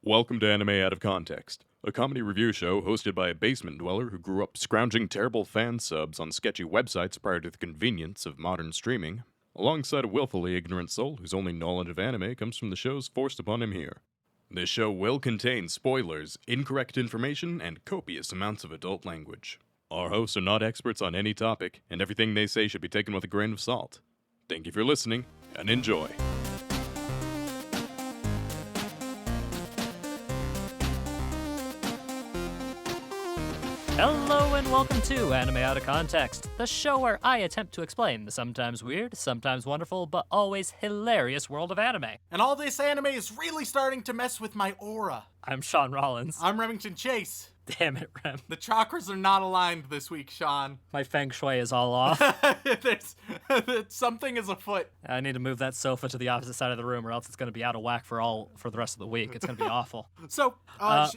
Welcome to Anime Out of Context, a comedy review show hosted by a basement dweller who grew up scrounging terrible fan subs on sketchy websites prior to the convenience of modern streaming, alongside a willfully ignorant soul whose only knowledge of anime comes from the shows forced upon him here. This show will contain spoilers, incorrect information, and copious amounts of adult language. Our hosts are not experts on any topic, and everything they say should be taken with a grain of salt. Thank you for listening, and enjoy. Hello and welcome to Anime Out of Context, the show where I attempt to explain the sometimes weird, sometimes wonderful, but always hilarious world of anime. And all this anime is really starting to mess with my aura. I'm Sean Rollins. I'm Remington Chase. Damn it, Rem. The chakras are not aligned this week, Sean. My feng shui is all off. Something is afoot. I need to move that sofa to the opposite side of the room or else it's going to be out of whack for the rest of the week. It's going to be awful. So,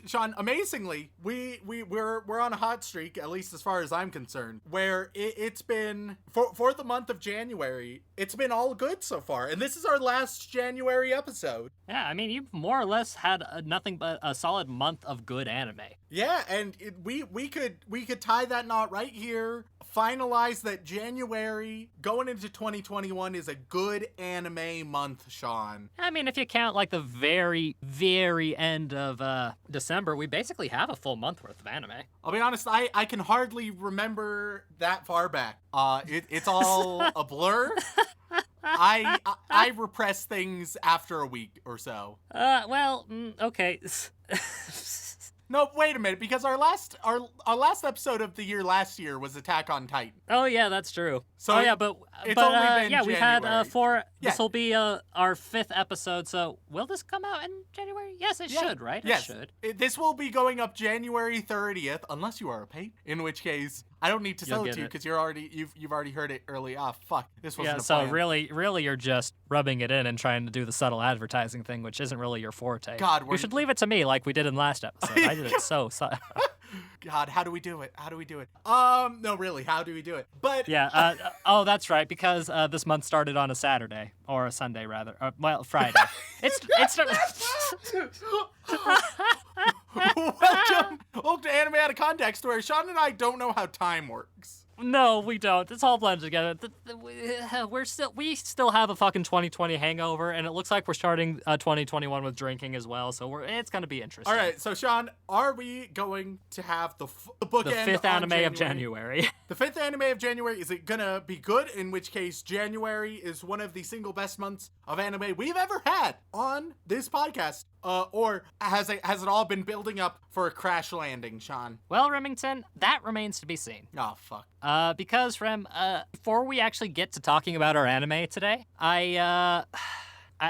Sean, amazingly, we're on a hot streak, at least as far as I'm concerned, where it's been, for the month of January, it's been all good so far. And this is our last January episode. Yeah, I mean, you've more or less had nothing but a solid month of good anime. Yeah, and we could tie that knot right here, finalize that January going into 2021 is a good anime month, Sean. I mean, if you count like the very, very end of December, we basically have a full month worth of anime. I'll be honest, I can hardly remember that far back. It's all a blur. I repress things after a week or so. Okay. No, wait a minute, because our last episode of the year last year was Attack on Titan. Oh yeah, that's true. So we've January. had four. Yeah. This will be our fifth episode. So will this come out in January? Yes, it should, right? Yes. It should. This will be going up January 30th, unless you are a paid. In which case, I don't need to sell it to you because you've already heard it early. Ah, fuck, this wasn't a plan. So really, you're just rubbing it in and trying to do the subtle advertising thing, which isn't really your forte. God, you should leave it to me, like we did in last episode. I did it so. God, how do we do it? No, really, how do we do it? But yeah, oh, that's right, because this month started on a Saturday or a Sunday rather. Friday. It's Welcome to Anime Out of Context, where Sean and I don't know how time works. No, we don't. It's all blended together. We still have a fucking 2020 hangover, and it looks like we're starting 2021 with drinking as well. So it's gonna be interesting. All right, so Sean, are we going to have the bookend? The fifth anime of January. The fifth anime of January, is it gonna be good? In which case, January is one of the single best months of anime we've ever had on this podcast. Or has it all been building up for a crash landing, Sean? Well, Remington, that remains to be seen. Oh, fuck. Because, Rem, before we actually get to talking about our anime today, I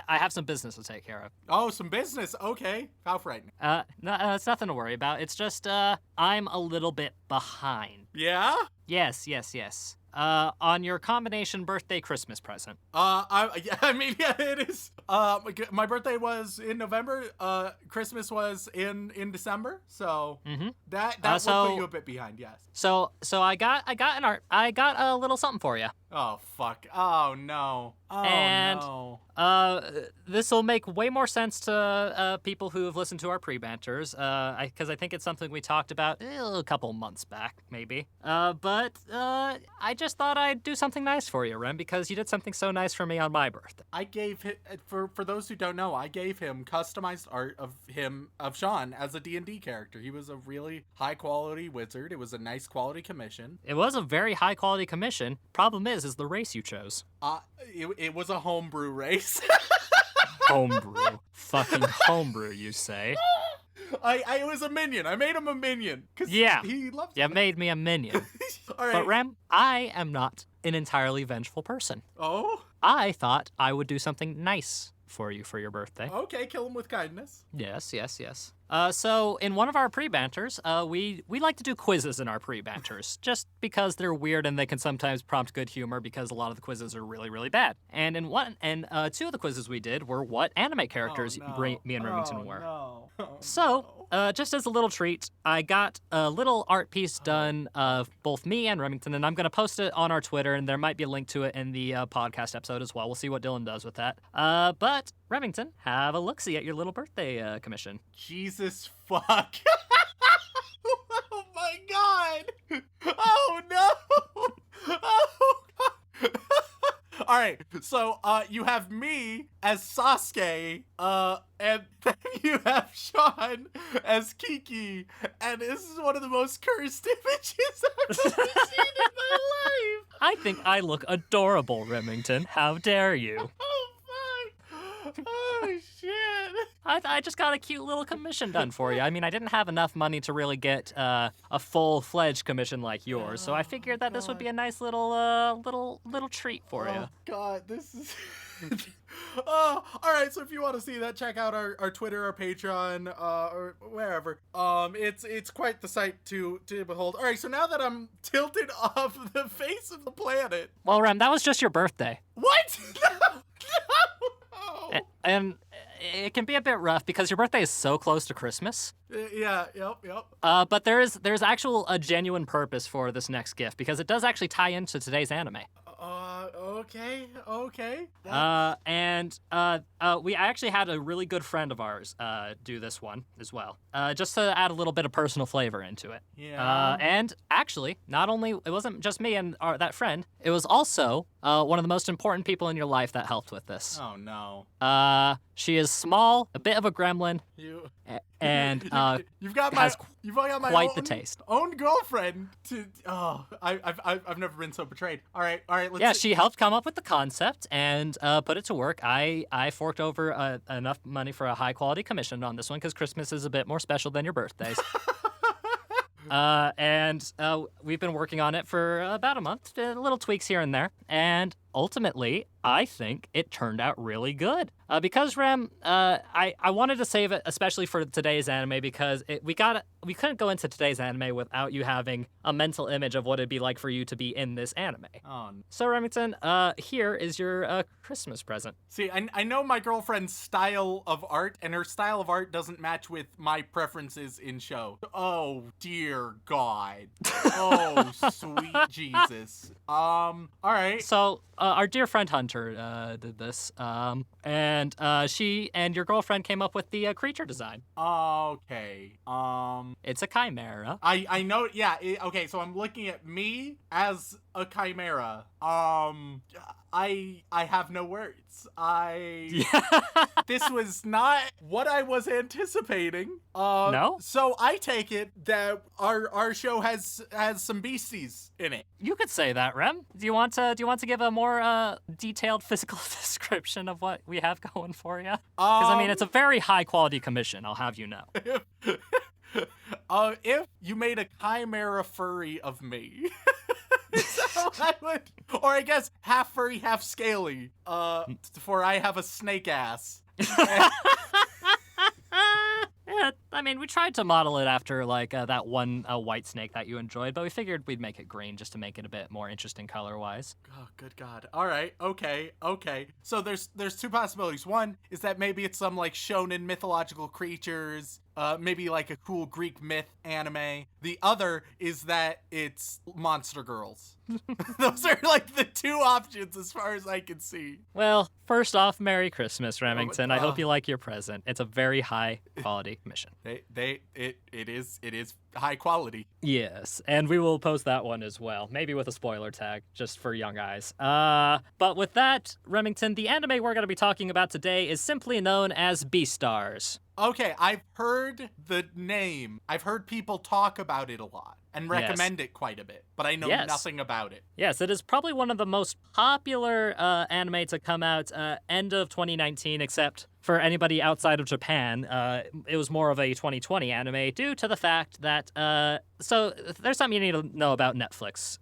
have some business to take care of. Oh, some business. Okay. How frightening. No, it's nothing to worry about. It's just, I'm a little bit behind. Yeah? Yes. On your combination birthday Christmas present. It is. My birthday was in November. Christmas was in December. So that will put you a bit behind. Yes. So I got a little something for you. Oh fuck. Oh no. Oh no. This will make way more sense to people who have listened to our pre-banters, because I think it's something we talked about a couple months back, maybe. But I just thought I'd do something nice for you, Rem, because you did something so nice for me on my birthday. I gave him, for those who don't know, I gave him customized art of Sean as a D&D character. He was a really high quality wizard. It was a nice quality commission. It was a very high quality commission. Problem is the race you chose. It was a homebrew race. Homebrew. Fucking homebrew, you say? I was a minion. I made him a minion. Yeah. He loved You made me a minion. All right. But Rem, I am not an entirely vengeful person. Oh? I thought I would do something nice for you for your birthday. Okay, kill him with kindness. Yes. So in one of our pre-banters, we like to do quizzes in our pre-banters, just because they're weird and they can sometimes prompt good humor because a lot of the quizzes are really, really bad. And two of the quizzes we did were what anime characters me and Remington were. No. So, just as a little treat, I got a little art piece done of both me and Remington, and I'm going to post it on our Twitter, and there might be a link to it in the podcast episode as well. We'll see what Dylan does with that. But, Remington, have a look-see at your little birthday commission. Jesus fuck. Oh my god. Oh no. Oh god. All right, so you have me as Sasuke, and then you have Sean as Kiki, and this is one of the most cursed images I've ever seen in my life. I think I look adorable, Remington. How dare you? Oh fuck! Oh shit! I just got a cute little commission done for you. I mean, I didn't have enough money to really get a full-fledged commission like yours, so I figured that this would be a nice little treat for you. Oh god, this is. Oh, all right. So if you want to see that, check out our Twitter, our Patreon, or wherever. It's quite the sight to behold. All right. So now that I'm tilted off the face of the planet. Well, Rem, that was just your birthday. What? No. And it can be a bit rough because your birthday is so close to Christmas. Yeah. Yep. But there's a genuine purpose for this next gift because it does actually tie into today's anime. Okay. We actually had a really good friend of ours do this one as well, just to add a little bit of personal flavor into it. Yeah. And actually, not only it wasn't just me and that friend, it was also one of the most important people in your life that helped with this. Oh no. She is small, a bit of a gremlin, and you've got has my quite the taste. Own girlfriend to. Oh, I've never been so betrayed. All right. Let's She helped come up with the concept and put it to work. I forked over enough money for a high quality commission on this one because Christmas is a bit more special than your birthdays. And we've been working on it for about a month, little tweaks here and there, and ultimately, I think it turned out really good. Because Rem, I wanted to save it especially for today's anime because we couldn't go into today's anime without you having a mental image of what it'd be like for you to be in this anime. Oh. No. So Remington, here is your Christmas present. See, I know my girlfriend's style of art, and her style of art doesn't match with my preferences in show. Oh dear God. Oh sweet Jesus. All right. So our dear friend Hunter did this, and she and your girlfriend came up with the creature design. Okay. It's a chimera. I know. Yeah. Okay. So I'm looking at me as a chimera. I have no words. This was not what I was anticipating. No? So I take it that our show has some beasties in it. You could say that, Rem. Do you want to give a more detailed physical description of what we have going for you? Because I mean, it's a very high quality commission. I'll have you know. If you made a chimera furry of me. So I would, or I guess half furry, half scaly. For I have a snake ass. Yeah, I mean, we tried to model it after like that one white snake that you enjoyed, but we figured we'd make it green just to make it a bit more interesting color-wise. Oh, good God. All right. Okay. So there's two possibilities. One is that maybe it's some like shonen mythological creatures, maybe like a cool Greek myth anime. The other is that it's monster girls. Those are like the two options as far as I can see. Well, first off, Merry Christmas, Remington. I hope you like your present. It's a very high quality mission. It is high quality. Yes, and we will post that one as well, maybe with a spoiler tag, just for young eyes. But with that, Remington, the anime we're going to be talking about today is simply known as Beastars. Okay, I've heard the name. I've heard people talk about it a lot and recommend it quite a bit, but I know nothing about it. Yes, it is probably one of the most popular anime to come out end of 2019, except for anybody outside of Japan. It was more of a 2020 anime due to the fact that, so there's something you need to know about Netflix,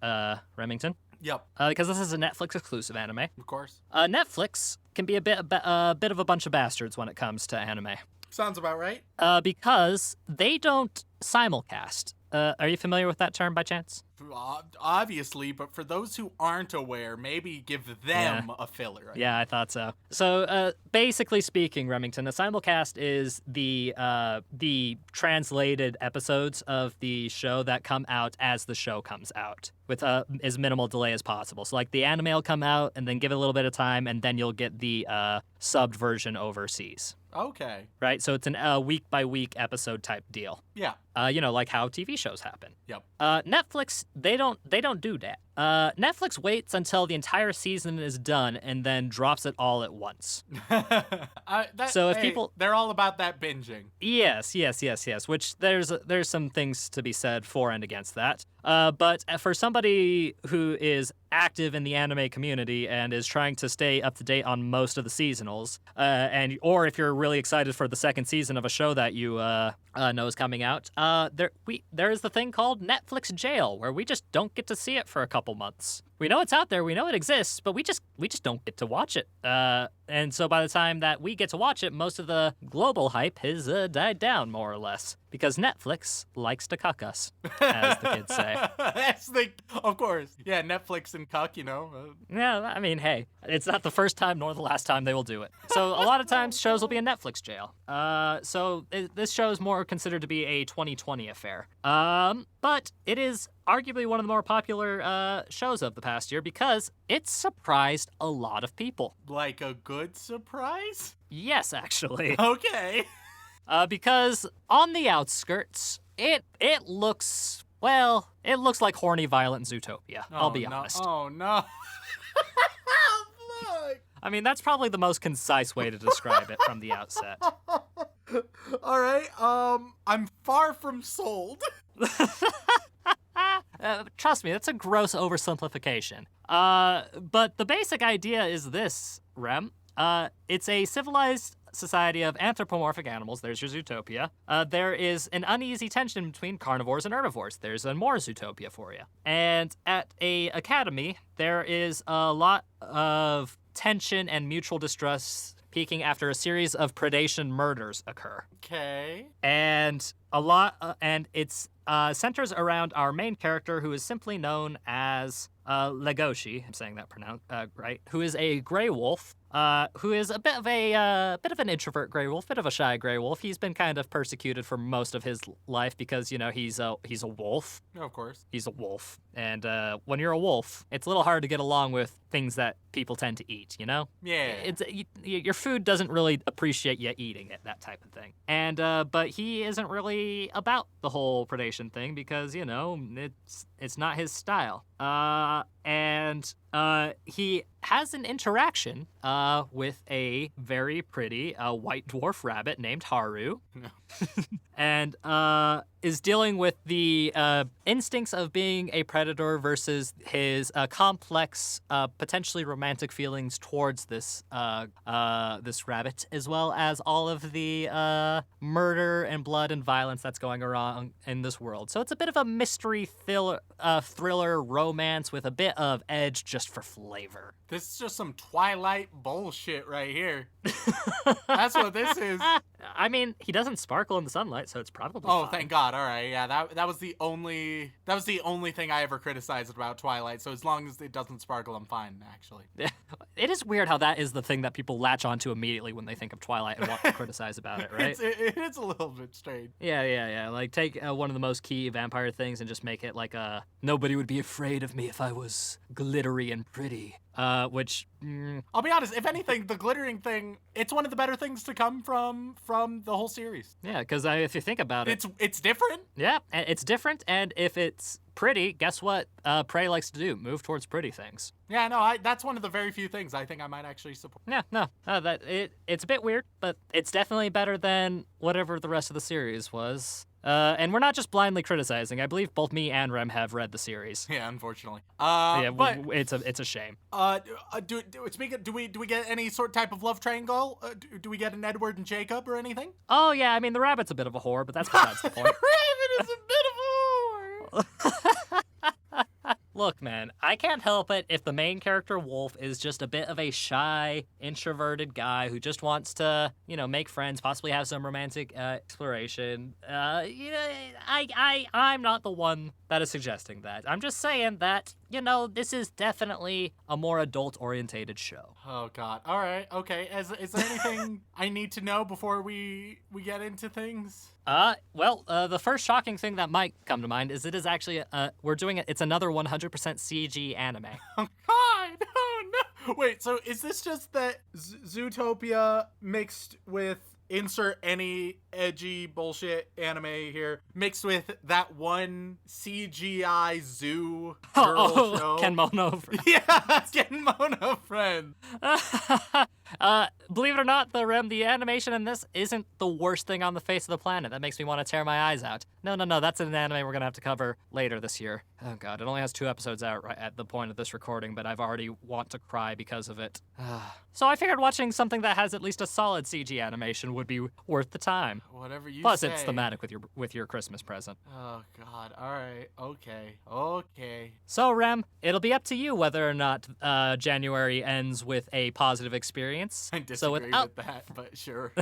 Remington. Yep. Because this is a Netflix exclusive anime. Of course. Netflix can be a bit of a bunch of bastards when it comes to anime. Sounds about right. Because they don't simulcast. Are you familiar with that term by chance? Obviously, but for those who aren't aware, maybe give them a filler. Right? Yeah, I thought so. So, basically speaking, Remington, a simulcast is the translated episodes of the show that come out as the show comes out, with as minimal delay as possible. So, like, the anime will come out, and then give it a little bit of time, and then you'll get the subbed version overseas. Okay. Right? So it's a week-by-week episode type deal. Yeah. Like how TV shows happen. Yep. Netflix, they don't do that. Netflix waits until the entire season is done and then drops it all at once. So if people, they're all about that binging. Yes. Which there's some things to be said for and against that. But for somebody who is active in the anime community and is trying to stay up to date on most of the seasonals, or if you're really excited for the second season of a show that you know is coming out, there is the thing called Netflix jail, where we just don't get to see it for a couple months. We know it's out there, we know it exists, but we just don't get to watch it. And so by the time that we get to watch it, most of the global hype has died down, more or less, because Netflix likes to cuck us, as the kids say. Of course. Yeah, Netflix and cuck, you know. Yeah, I mean, hey, it's not the first time nor the last time they will do it. So a lot of times shows will be in Netflix jail. This show is more considered to be a 2020 affair. But it is arguably one of the more popular shows of the past year because it surprised a lot of people. Like a good surprise? Yes, actually. Okay. Because on the outskirts, it looks like horny, violent Zootopia. I'll be honest. Oh, no. Look. I mean, that's probably the most concise way to describe it from the outset. All right. I'm far from sold. Trust me, that's a gross oversimplification. But the basic idea is this, Rem. It's a civilized society of anthropomorphic animals. There's your Zootopia. There is an uneasy tension between carnivores and herbivores. There's a more Zootopia for you. And at a academy, there is a lot of tension and mutual distrust peaking after a series of predation murders occur. Okay. And it's centers around our main character, who is simply known as Legoshi. I'm saying that right. Who is a gray wolf. Who is a bit of an introvert gray wolf, bit of a shy gray wolf. He's been kind of persecuted for most of his life because he's a wolf. Of course. He's a wolf, and when you're a wolf, it's a little hard to get along with things that people tend to eat. Yeah. Your food doesn't really appreciate you eating it, that type of thing. And but he isn't really about the whole predation thing because it's not his style. And he has an interaction with a very pretty white dwarf rabbit named Haru. And is dealing with the instincts of being a predator versus his complex, potentially romantic feelings towards this rabbit, as well as all of the murder and blood and violence that's going around in this world. So it's a bit of a mystery thriller romance with a bit of edge just for flavor. This is just some Twilight bullshit right here. That's what this is. I mean, he doesn't sparkle in the sunlight, so it's probably fine. Thank God. All right. Yeah, that was the only thing I ever criticized about Twilight. So as long as it doesn't sparkle, I'm fine, actually. It is weird how that is the thing that people latch onto immediately when they think of Twilight and want to criticize about it, right? It's a little bit strange. Yeah. Like, take one of the most key vampire things and just make it like nobody would be afraid of me if I was glittery and pretty. Which I'll be honest, if anything, the glittering thing, it's one of the better things to come from the whole series. Yeah, because if you think about it, it's different. Yeah, it's different, and if it's pretty, guess what? Prey likes to do: move towards pretty things. Yeah, no, that's one of the very few things I think I might actually support. Yeah, no, it's a bit weird, but it's definitely better than whatever the rest of the series was. And we're not just blindly criticizing. I believe both me and Rem have read the series. Yeah, unfortunately. But it's a shame. Do we get any sort type of love triangle? Do we get an Edward and Jacob or anything? Oh yeah, I mean the rabbit's a bit of a whore, but that's besides the point. The rabbit is a bit of a whore. Look, man, I can't help it if the main character, Wolf, is just a bit of a shy, introverted guy who just wants to, make friends, possibly have some romantic exploration. I'm not the one that is suggesting that. I'm just saying that, this is definitely a more adult-orientated show. Oh, God. All right. Okay. Is there anything I need to know before we get into things? The first shocking thing that might come to mind is it is actually, it's another 100% CG anime. Oh, God. Oh, no. Wait, so is this just that Zootopia mixed with insert any edgy bullshit anime here, mixed with that one CGI zoo girl show? Kenmono Friends. Yeah, Kenmono Friends. Believe it or not, the animation in this isn't the worst thing on the face of the planet. That makes me want to tear my eyes out. No, that's an anime we're going to have to cover later this year. Oh, God, it only has 2 episodes out right at the point of this recording, but I've already want to cry because of it. So I figured watching something that has at least a solid CG animation would be worth the time. Whatever you Plus, say. it's thematic with your Christmas present. Oh, God. All right. Okay. So, Rem, it'll be up to you whether or not January ends with a positive experience. I disagree with that, but sure.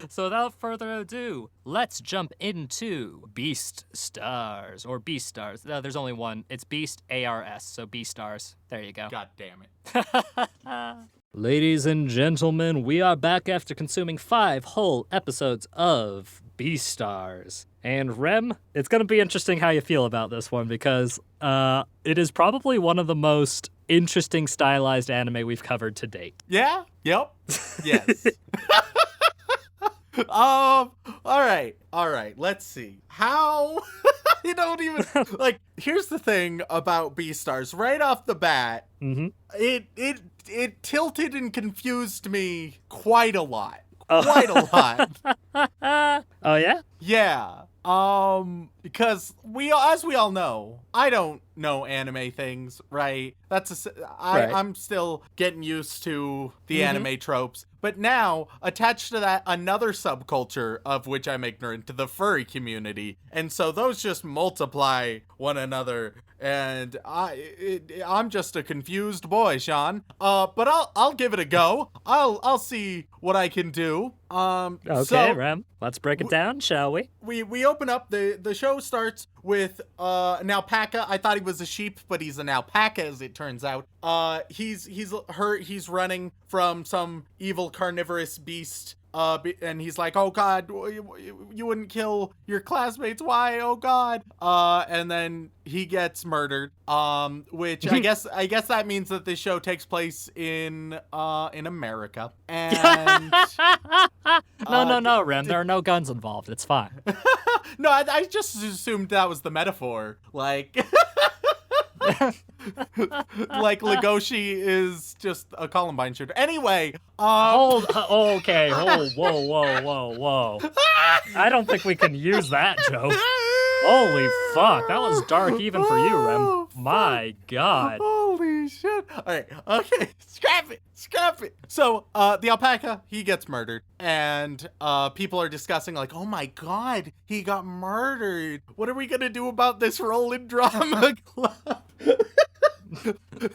So without further ado, let's jump into Beastars, or Beastars. No, there's only one. It's Beast ARS, so Beastars. There you go. God damn it. Ladies and gentlemen, we are back after consuming 5 whole episodes of Beastars. And Rem, it's going to be interesting how you feel about this one because it is probably one of the most interesting stylized anime we've covered to date. Yeah? Yep. Yes. All right. Let's see. How you don't even here's the thing about Beastars right off the bat. Mm-hmm. It tilted and confused me quite a lot. Quite a lot. Oh yeah? Yeah. Because as we all know, I don't know anime things, right? I'm still getting used to the anime tropes. But now, attached to that, another subculture of which I'm ignorant, the furry community. And so those just multiply one another. And I'm just a confused boy, Sean. But I'll give it a go. I'll see what I can do. Okay, Rem. Let's break it down, shall we? We open up, the show starts with an alpaca. I thought he was a sheep, but he's an alpaca, as it turns out. He's running from some evil carnivorous beast. And he's like, oh God, you wouldn't kill your classmates. Why? Oh God. And then he gets murdered. Which I guess that means that this show takes place in America. And No, Rem. There are no guns involved. It's fine. No, I just assumed that was the metaphor. Like Legoshi is just a Columbine shooter. Anyway, whoa. I don't think we can use that joke. Holy fuck, that was dark even for you, Rem. My God. Holy shit. All right, okay, scrap it. So, the alpaca, he gets murdered, and people are discussing like, oh my God, he got murdered. What are we gonna do about this Roland Drama Club?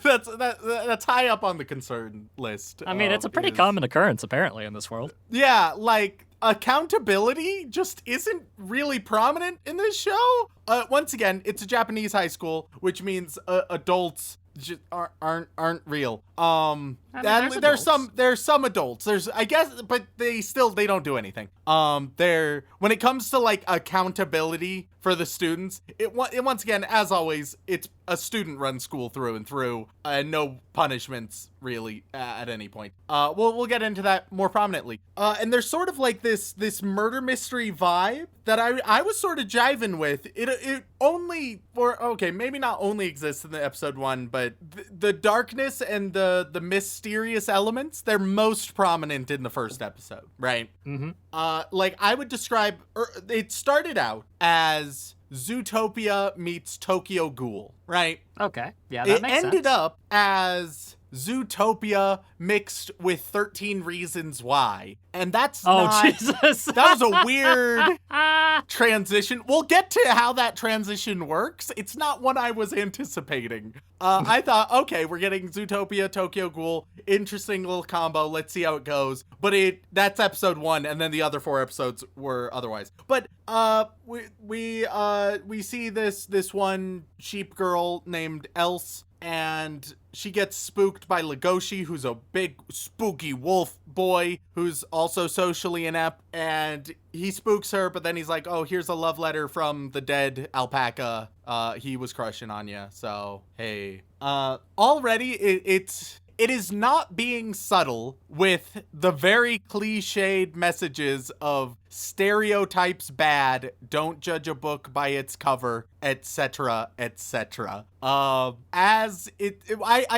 That's high up on the concern list. I mean, it's a pretty common occurrence, apparently, in this world. Yeah, like, accountability just isn't really prominent in this show. Once again, it's a Japanese high school, which means adults just aren't real. There's some adults. I guess, but they don't do anything. When it comes to like accountability for the students, it once again, as always, it's a student-run school through and through, and no punishments really at any point. We'll get into that more prominently. And there's sort of like this murder mystery vibe that I was sort of jiving with. It only, or okay, maybe not only exists in the episode 1, but the darkness and the mysterious elements, they're most prominent in the first episode, right? Mm-hmm. Like I would describe, it started out as Zootopia meets Tokyo Ghoul, right? Okay, yeah, that makes sense. It ended up as Zootopia mixed with 13 Reasons Why. And that's Jesus. That was a weird transition. We'll get to how that transition works. It's not one I was anticipating. I thought, okay, we're getting Zootopia, Tokyo Ghoul, interesting little combo. Let's see how it goes. But that's episode 1, and then the other 4 episodes were otherwise. But we see this one sheep girl named Else, and she gets spooked by Legoshi, who's a big spooky wolf boy who's also socially inept, and he spooks her, but then he's like, oh, here's a love letter from the dead alpaca. He was crushing on you, so hey. Already it is not being subtle with the very cliched messages of stereotypes bad, don't judge a book by its cover, etc., etc. I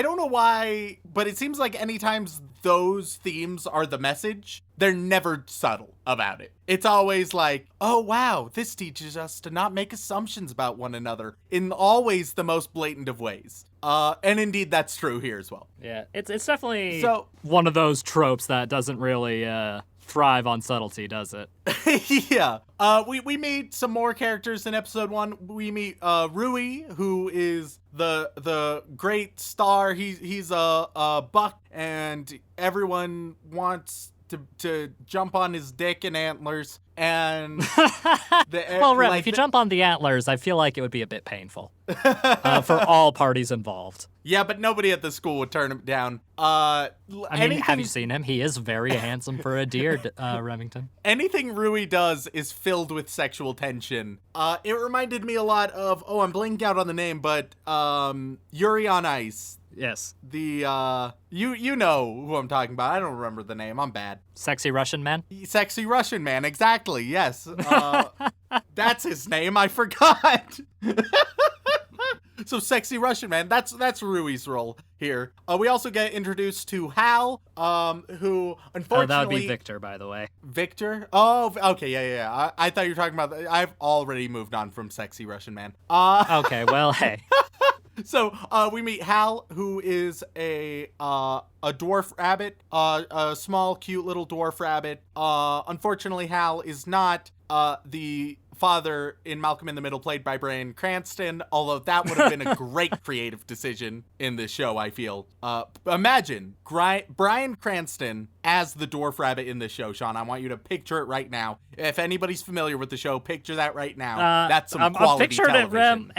don't know why, but it seems like anytime those themes are the message, they're never subtle about it. It's always like, oh wow, this teaches us to not make assumptions about one another in always the most blatant of ways. And indeed, that's true here as well. Yeah, it's definitely one of those tropes that doesn't really thrive on subtlety, does it? Yeah. We meet some more characters in episode 1. We meet Rui, who is the great star. He's a buck, and everyone wants to jump on his dick and antlers, and well, Rem, if you jump on the antlers, I feel like it would be a bit painful for all parties involved. Yeah, but nobody at the school would turn him down. I mean, have you seen him? He is very handsome for a deer, Remington. Anything Rui does is filled with sexual tension. It reminded me a lot of, I'm blanking out on the name, but Yuri on Ice. Yes. The, you know who I'm talking about. I don't remember the name. I'm bad. Sexy Russian man? Sexy Russian man, exactly, yes. That's his name, I forgot. So Sexy Russian man, that's Rui's role here. We also get introduced to Hal, who unfortunately... that would be Victor, by the way. Victor? Oh, okay, yeah. I thought you were talking about... I've already moved on from Sexy Russian man. Okay, well, hey. So we meet Hal, who is a dwarf rabbit, a small, cute little dwarf rabbit. Unfortunately, Hal is not the father in Malcolm in the Middle, played by Bryan Cranston, although that would have been a great creative decision in this show, I feel. Imagine Bryan Cranston as the dwarf rabbit in this show, Sean. I want you to picture it right now. If anybody's familiar with the show, picture that right now. That's some quality pictured television. It, Rem,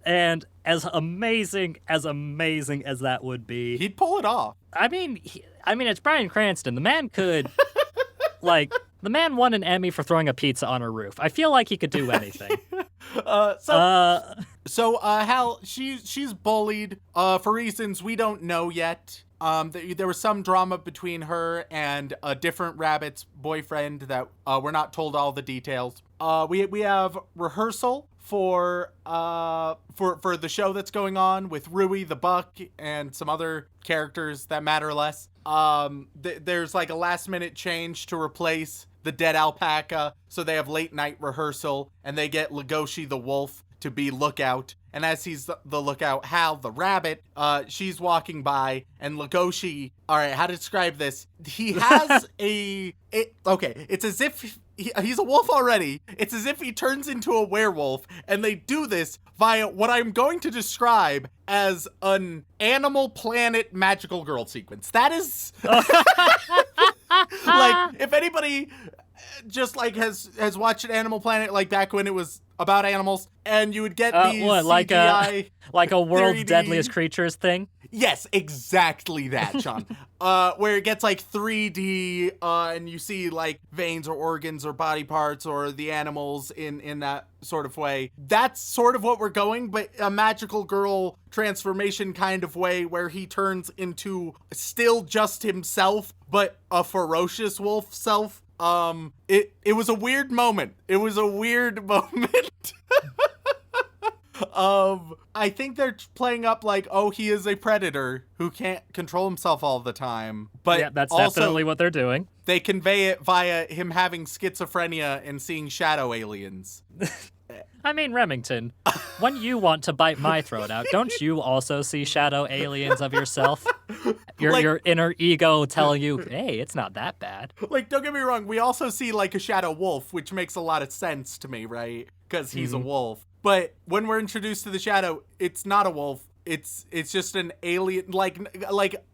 and as amazing as that would be, he'd pull it off. I mean, it's Bryan Cranston. The man could, the man won an Emmy for throwing a pizza on a roof. I feel like he could do anything. So Hal, she's bullied for reasons we don't know yet. There was some drama between her and a different rabbit's boyfriend that we're not told all the details. We have rehearsal for the show that's going on with Rui the Buck and some other characters that matter less. There's like a last minute change to replace the dead alpaca, so they have late night rehearsal, and they get Legoshi the wolf to be lookout. And as he's the lookout, Hal the rabbit, she's walking by, and Legoshi, all right, how to describe this? He has it's as if he's a wolf already. It's as if he turns into a werewolf, and they do this via what I'm going to describe as an Animal Planet magical girl sequence. That is like, if anybody just has watched Animal Planet, like back when it was about animals, and you would get these CGI like a world's 3D deadliest creatures thing. Yes, exactly that, Sean. Where it gets like 3D, and you see like veins or organs or body parts or the animals in that sort of way. That's sort of what we're going, but a magical girl transformation kind of way where he turns into still just himself, but a ferocious wolf self. It was a weird moment. It was a weird moment. I think they're playing up like, oh, he is a predator who can't control himself all the time. But yeah, that's also, definitely what they're doing. They convey it via him having schizophrenia and seeing shadow aliens. I mean, Remington, when you want to bite my throat out, don't you also see shadow aliens of yourself? Your inner ego telling you, hey, it's not that bad. Like, don't get me wrong, we also see, like, a shadow wolf, which makes a lot of sense to me, right? Because he's a wolf. But when we're introduced to the shadow, it's not a wolf. It's just an alien, like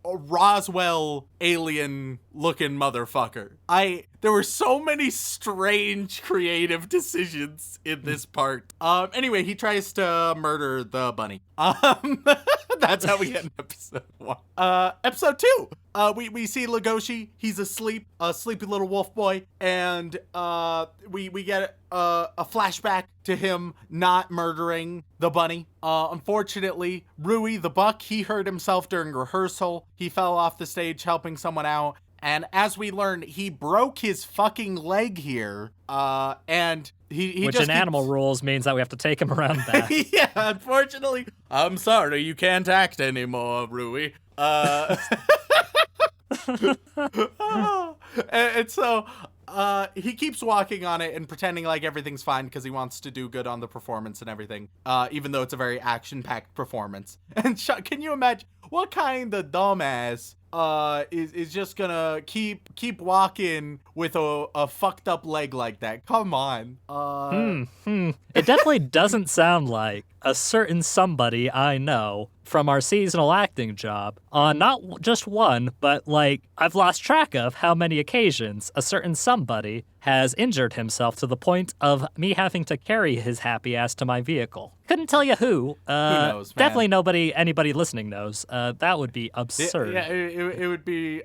a Roswell alien looking motherfucker. There were so many strange creative decisions in this part. Anyway, he tries to murder the bunny. That's how we end episode 1. Episode 2. We see Legoshi. He's asleep, a sleepy little wolf boy, and we get a flashback to him not murdering the bunny. Unfortunately, Rui the buck, he hurt himself during rehearsal. He fell off the stage helping someone out. And as we learn, he broke his fucking leg here. And he Which just in animal rules means that we have to take him around back. Yeah, unfortunately. I'm sorry, you can't act anymore, Rui. And so he keeps walking on it and pretending like everything's fine because he wants to do good on the performance and everything, even though it's a very action-packed performance. And can you imagine what kind of dumbass is just gonna keep walking with a fucked up leg like that? Come on. It definitely doesn't sound like a certain somebody I know from our seasonal acting job on not just one, but like I've lost track of how many occasions a certain somebody has injured himself to the point of me having to carry his happy ass to my vehicle. Couldn't tell you who. Who knows, man? Definitely anybody listening knows. That would be absurd. It would be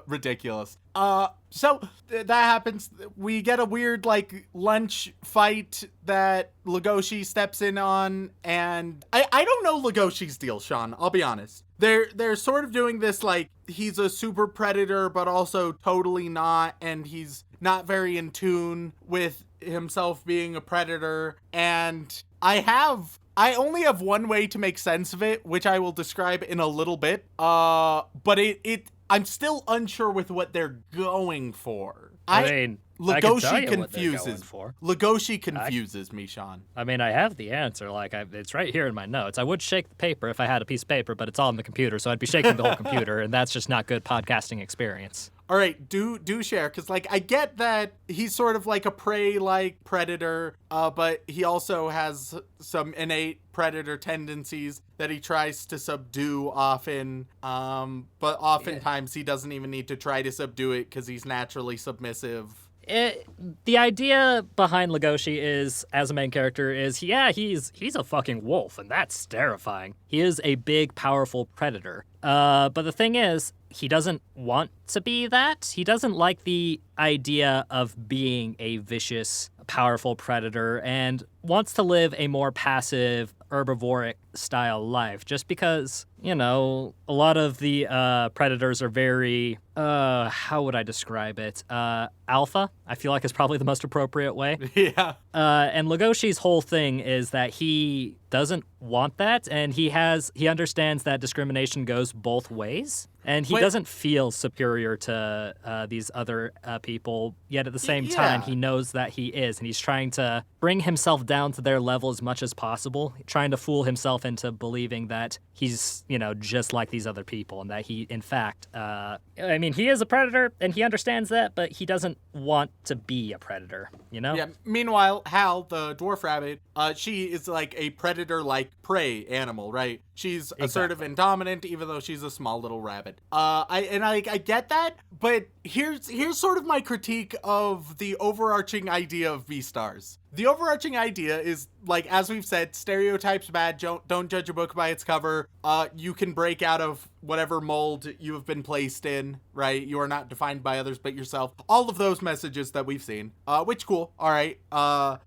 ridiculous. So that happens. We get a weird like lunch fight that Legoshi steps in on, and I don't know Legoshi's deal, Sean. I'll be honest. They're sort of doing this like he's a super predator, but also totally not, and he's not very in tune with himself being a predator. And I only have one way to make sense of it, which I will describe in a little bit. But I'm still unsure with what they're going for. I can tell Legoshi you what they're going confuses. for. Legoshi confuses me, Sean. I mean, I have the answer. Like, it's right here in my notes. I would shake the paper if I had a piece of paper, but it's all in the computer, so I'd be shaking the whole computer, and that's just not good podcasting experience. All right, do share, because like I get that he's sort of like a prey-like predator, but he also has some innate predator tendencies that he tries to subdue often. But oftentimes he doesn't even need to try to subdue it because he's naturally submissive. The idea behind Legoshi is, as a main character, is he's a fucking wolf, and that's terrifying. He is a big, powerful predator. But the thing is, he doesn't want to be that. He doesn't like the idea of being a vicious, powerful predator, and wants to live a more passive, herbivoric style life, just because, you know, a lot of the predators are very, how would I describe it? Alpha, I feel like is probably the most appropriate way. Yeah. And Legoshi's whole thing is that he doesn't want that, and he understands that discrimination goes both ways. And he doesn't feel superior to these other people, yet at the same time, he knows that he is, and he's trying to bring himself down to their level as much as possible, trying to fool himself into believing that he's, you know, just like these other people, and that he, in fact, I mean, he is a predator, and he understands that, but he doesn't want to be a predator, you know? Yeah. Meanwhile, Hal, the dwarf rabbit, she is like a predator-like prey animal, right? She's assertive and dominant, even though she's a small little rabbit. I get that, but here's sort of my critique of the overarching idea of Beastars. The overarching idea is, like, as we've said, stereotypes bad. Don't judge a book by its cover. You can break out of whatever mold you have been placed in, right? You are not defined by others but yourself. All of those messages that we've seen, which cool. All right.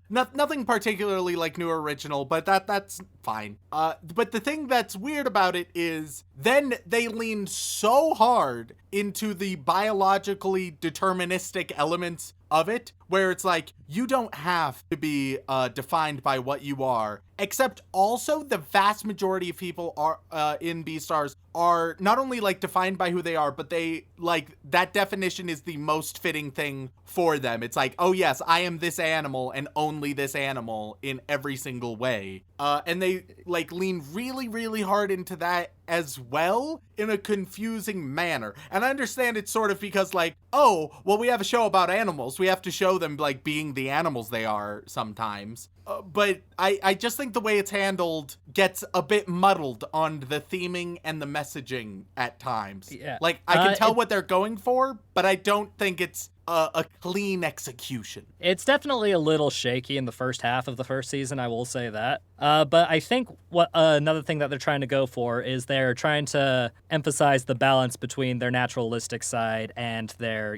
Nothing particularly like new or original, but that's fine. But the thing that's weird about it is then they lean so hard into the biologically deterministic elements of it, where it's like, you don't have to be defined by what you are, except also the vast majority of people are in Beastars are not only like defined by who they are, but they like that definition is the most fitting thing for them. It's like, oh yes, I am this animal and only this animal in every single way. And they like lean really, really hard into that as well in a confusing manner. And I understand it's sort of because, like, oh, well, we have a show about animals. We have to show them, like, being the animals they are sometimes. But I just think the way it's handled gets a bit muddled on the theming and the messaging at times. Yeah. Like, I can tell what they're going for, but I don't think it's a clean execution. It's definitely a little shaky in the first half of the first season, I will say that. But I think what another thing that they're trying to go for is they're trying to emphasize the balance between their naturalistic side and their,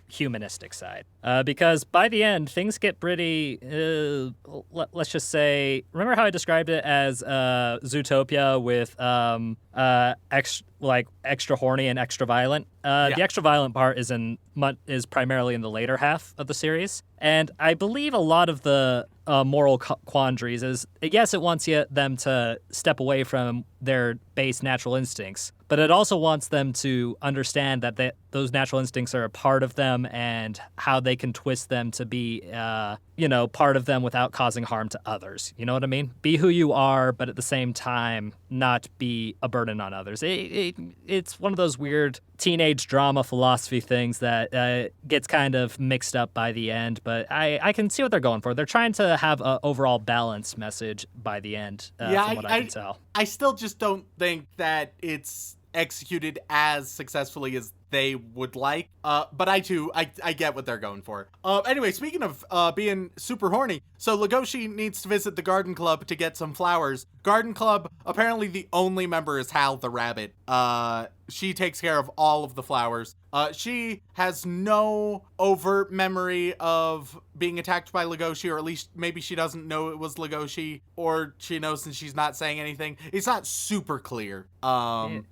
humanistic side. Because by the end, things get pretty, let's just say, remember how I described it as Zootopia with extra horny and extra violent? The extra violent part is primarily in the later half of the series. And I believe a lot of the moral quandaries is, yes, it wants them to step away from their base natural instincts, but it also wants them to understand that those natural instincts are a part of them and how they can twist them to be, part of them without causing harm to others. You know what I mean? Be who you are, but at the same time, not be a burden on others. It's one of those weird teenage drama philosophy things that gets kind of mixed up by the end, but I can see what they're going for. They're trying to have an overall balanced message by the end, from what I can tell. I still just don't think that it's executed as successfully as they would like. But I get what they're going for. Anyway, speaking of being super horny, so Legoshi needs to visit the garden club to get some flowers. Garden club, apparently the only member is Hal the rabbit. She takes care of all of the flowers. She has no overt memory of being attacked by Legoshi, or at least maybe she doesn't know it was Legoshi, or she knows and she's not saying anything. It's not super clear.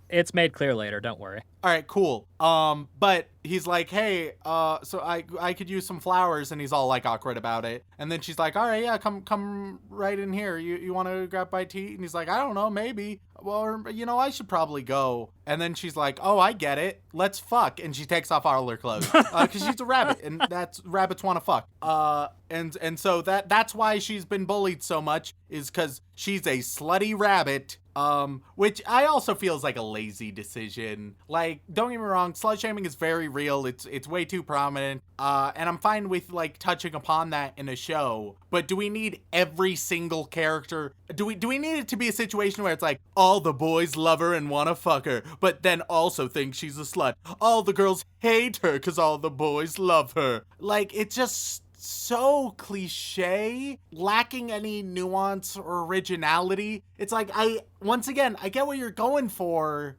It's made clear later, don't worry. All right, cool. But he's like, hey, so I could use some flowers, and he's all like awkward about it. And then she's like, all right, yeah, come right in here. You want to grab bite to eat? And he's like, I don't know, maybe. Well, I should probably go. And then she's like, oh, I get it. Let's fuck. And she takes off all her clothes because she's a rabbit, and rabbits want to fuck. And so that's why she's been bullied so much, is because she's a slutty rabbit. Which I also feel is like a lazy decision. Like, don't get me wrong, slut shaming is very real. It's way too prominent. And I'm fine with like touching upon that in a show. But do we need every single character? Do we need it to be a situation where it's like all the boys love her and want to fuck her, but then also think she's a slut? All the girls hate her because all the boys love her. Like, it's just so cliche, lacking any nuance or originality. It's like, once again, I get what you're going for.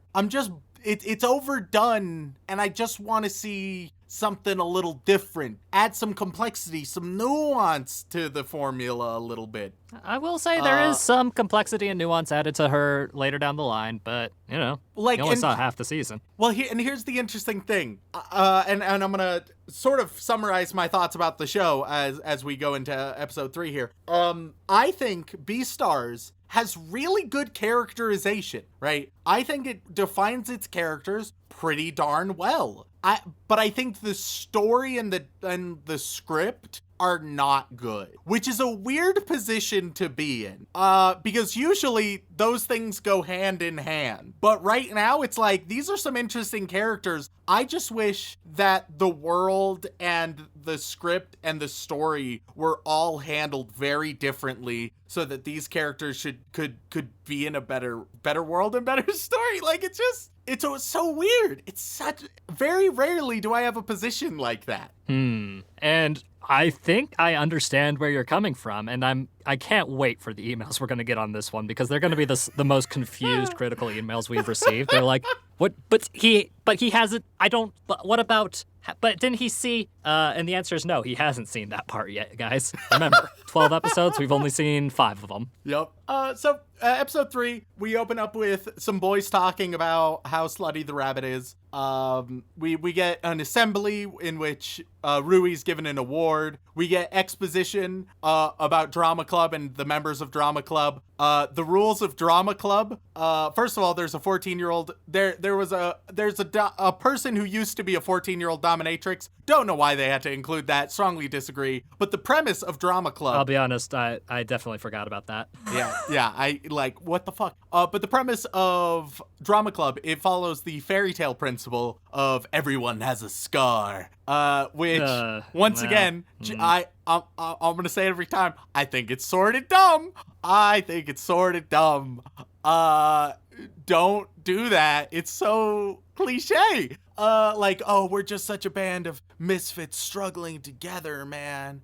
It's overdone, and I just want to see something a little different. Add some complexity, some nuance to the formula a little bit. I will say there is some complexity and nuance added to her later down the line, but, you only saw half the season. Well, here's the interesting thing, and I'm going to sort of summarize my thoughts about the show as we go into episode 3 here. I think Beastars has really good characterization, right? I think it defines its characters pretty darn well. But I think the story and the script are not good, which is a weird position to be in, because usually those things go hand in hand. But right now it's like, these are some interesting characters. I just wish that the world and the script and the story were all handled very differently, so that these characters could be in a better world and better story. Like, it's so weird. It's such, very rarely do I have a position like that. And I think I understand where you're coming from, and I can't wait for the emails we're going to get on this one, because they're going to be the most confused critical emails we've received. They're like, what? But he hasn't. But what about? But didn't he see? And the answer is no. He hasn't seen that part yet, guys. Remember, 12 episodes. We've only seen 5 of them. Yep. So episode 3, we open up with some boys talking about how slutty the rabbit is. We get an assembly in which Rui's given an award. We get exposition about Drama Club and the members of Drama Club. The rules of drama club. First of all, there's a 14-year-old. There's a person who used to be a 14-year-old dominatrix. Don't know why they had to include that. Strongly disagree. But the premise of drama club. I'll be honest, I definitely forgot about that. Yeah. I like, what the fuck? But the premise of drama club, it follows the fairy tale principle of everyone has a scar. Which once again, I'm gonna say it every time. I think it's sort of dumb. Don't do that. It's so cliche. Like, oh, we're just such a band of misfits struggling together, man.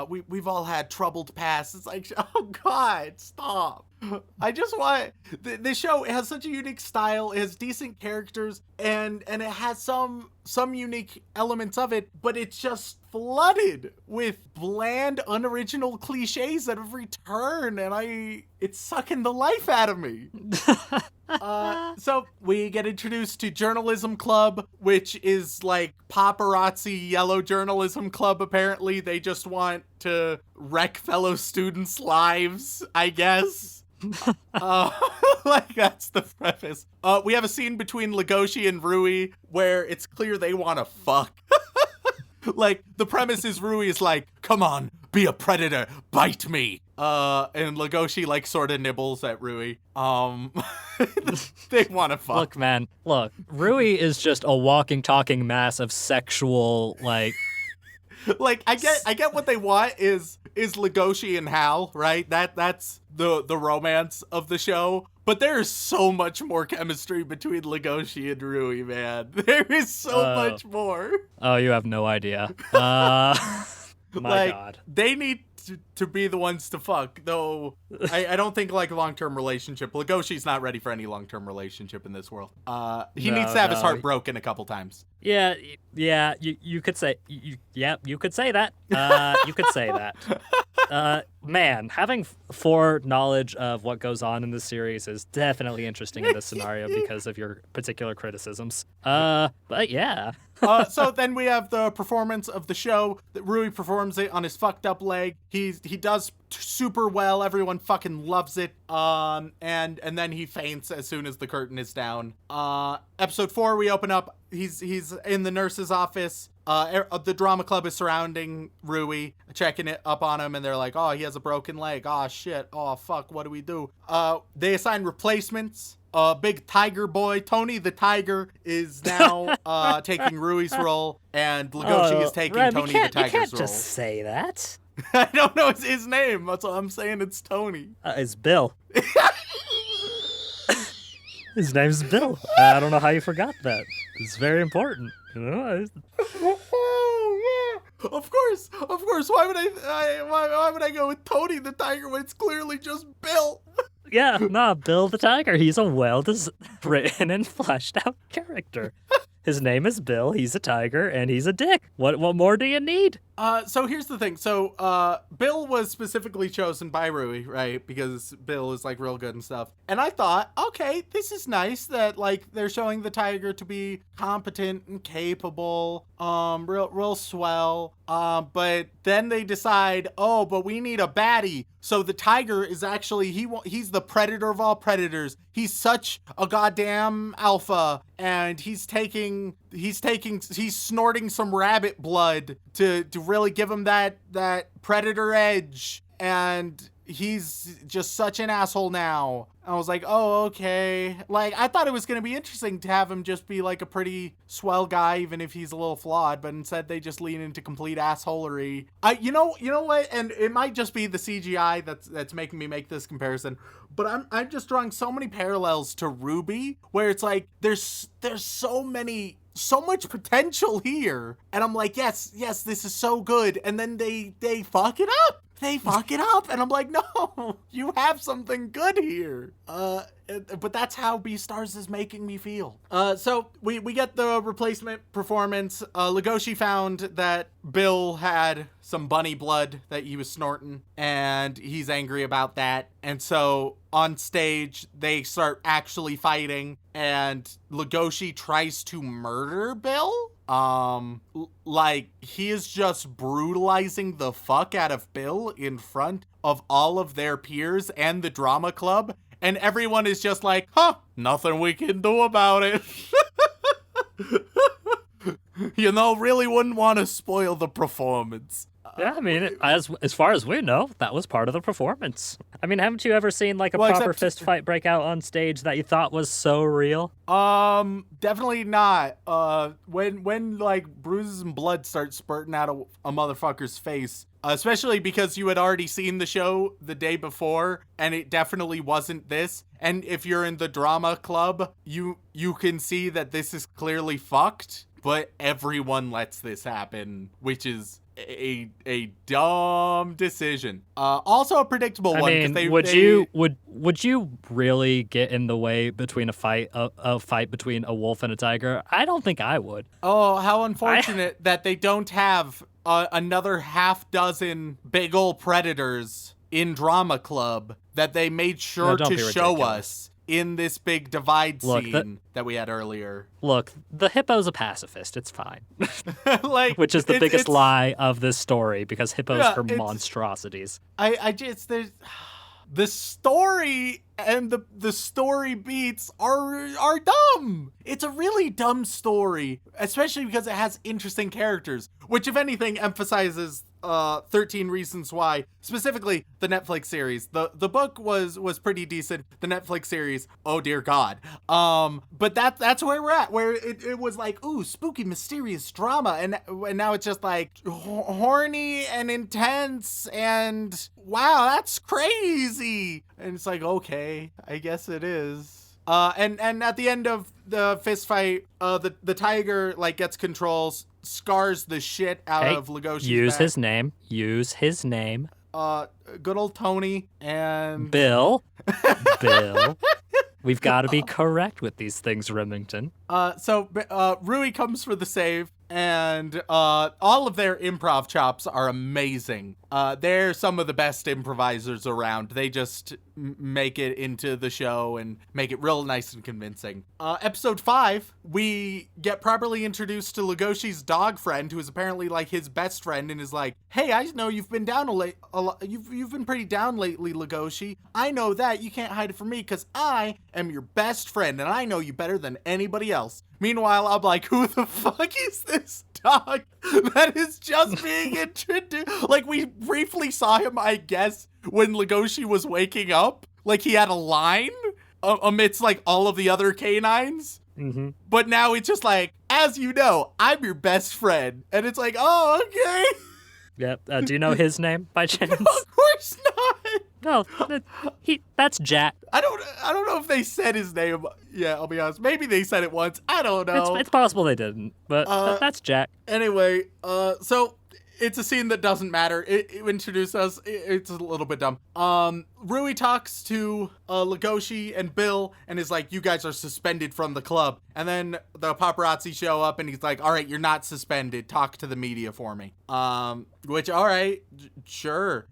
We've all had troubled pasts. It's like, oh God, stop. I just want this show. It has such a unique style. It has decent characters, and it has some unique elements of it, but it's just flooded with bland, unoriginal cliches at every turn, and it's sucking the life out of me. So we get introduced to Journalism Club, which is like paparazzi yellow journalism club. Apparently, they just want to wreck fellow students' lives, I guess. Like, that's the preface. We have a scene between Legoshi and Rui where it's clear they want to fuck. Like, the premise is Rui is like, come on, be a predator, bite me. And Legoshi, like, sort of nibbles at Rui. They want to fuck. Look, man, Rui is just a walking, talking mass of sexual, like... Like, I get what they want is Legoshi and Hal, right? That's the romance of the show. But there is so much more chemistry between Legoshi and Rui, man. There is so much more. Oh, you have no idea. My God. They need to be the ones to fuck, though. I don't think, like, a long-term relationship. Legoshi's not ready for any long-term relationship in this world. He needs to have his heart broken a couple times. Yeah, you could say, you could say that. You could say that. Man, having foreknowledge of what goes on in the series is definitely interesting in this scenario because of your particular criticisms. But yeah. So then we have the performance of the show. Rui performs it on his fucked up leg. He does super well. Everyone fucking loves it. And then he faints as soon as the curtain is down. Episode 4, we open up. He's in the nurse's office. The drama club is surrounding Rui, checking it up on him, and they're like, oh, he has a broken leg. Oh, shit. Oh, fuck. What do we do? They assign replacements. Big tiger boy, Tony the Tiger, is now taking Rui's role, and Legoshi is taking Tony the Tiger's role. You can't just say that. I don't know his name. That's all I'm saying. It's Tony. It's Bill. His name's Bill. I don't know how you forgot that. It's very important. You know? Oh, yeah. Of course. Why would I go with Tony the Tiger when it's clearly just Bill? Yeah, Bill the Tiger. He's a well-written and fleshed-out character. His name is Bill, he's a tiger, and he's a dick. What more do you need? So here's the thing. So, Bill was specifically chosen by Rui, right? Because Bill is, like, real good and stuff. And I thought, okay, this is nice that, like, they're showing the tiger to be competent and capable, real swell. But then they decide, oh, but we need a baddie. So the tiger is actually, he's the predator of all predators. He's such a goddamn alpha, and he's snorting some rabbit blood to really give him that predator edge, and he's just such an asshole now. I was like, oh, okay. Like, I thought it was going to be interesting to have him just be like a pretty swell guy, even if he's a little flawed, but instead they just lean into complete assholery. You know what? And it might just be the CGI that's making me make this comparison, but I'm just drawing so many parallels to Ruby, where it's like, there's so much potential here. And I'm like, yes, this is so good. And then they fuck it up. And I'm like, no, you have something good here. But that's how Beastars is making me feel. So we get the replacement performance. Legoshi found that Bill had some bunny blood that he was snorting, and he's angry about that. And so on stage, they start actually fighting, and Legoshi tries to murder Bill. Like, he is just brutalizing the fuck out of Bill in front of all of their peers and the drama club, and everyone is just like, huh, nothing we can do about it. You know, really wouldn't want to spoil the performance. Yeah, I mean, as far as we know, that was part of the performance. I mean, haven't you ever seen like a proper fist fight break out on stage that you thought was so real? Definitely not. When like bruises and blood start spurting out of a motherfucker's face, especially because you had already seen the show the day before, and it definitely wasn't this. And if you're in the drama club, you can see that this is clearly fucked, but everyone lets this happen, which is a dumb decision. Also a predictable one. I mean, would you really get in the way between a fight between a wolf and a tiger? I don't think I would. Oh, how unfortunate that they don't have another half dozen big ol' predators in Drama Club that they made sure to show us in this big divide scene that we had earlier. Look, the hippo's a pacifist. It's fine. Like, which is the biggest lie of this story, because hippos are monstrosities. There's the story and the story beats are dumb. It's a really dumb story, especially because it has interesting characters, which if anything emphasizes 13 Reasons Why, specifically the Netflix series. The book was pretty decent. The Netflix series, oh dear God. But that's where we're at, where it was like, ooh, spooky, mysterious drama, and now it's just like horny and intense, and wow, that's crazy. And it's like, okay, I guess it is. And at the end of the fist fight, the tiger like gets controls, scars the shit out of Legoshi's use back. Use his name. Good old Tony and Bill. We've got to be correct with these things, Remington. So Rui comes for the save, and all of their improv chops are amazing. They're some of the best improvisers around. They just make it into the show and make it real nice and convincing. Episode 5, we get properly introduced to Legoshi's dog friend, who is apparently like his best friend, and is like, hey, I know you've been down you've been pretty down lately, Legoshi. I know that. You can't hide it from me, because I am your best friend, and I know you better than anybody else. Meanwhile, I'm like, who the fuck is this dog that is just being introduced? Like, we briefly saw him, I guess, when Legoshi was waking up. Like, he had a line amidst, like, all of the other canines. Mm-hmm. But now it's just like, as you know, I'm your best friend. And it's like, oh, okay. Yep. Do you know his name, by chance? Of course not. No, that's Jack. I don't know if they said his name. Yeah, I'll be honest. Maybe they said it once. I don't know. It's possible they didn't, but that's Jack. Anyway, so it's a scene that doesn't matter. It introduces us. It's a little bit dumb. Rui talks to Legoshi and Bill and is like, you guys are suspended from the club. And then the paparazzi show up and he's like, all right, you're not suspended. Talk to the media for me. Which, all right, sure.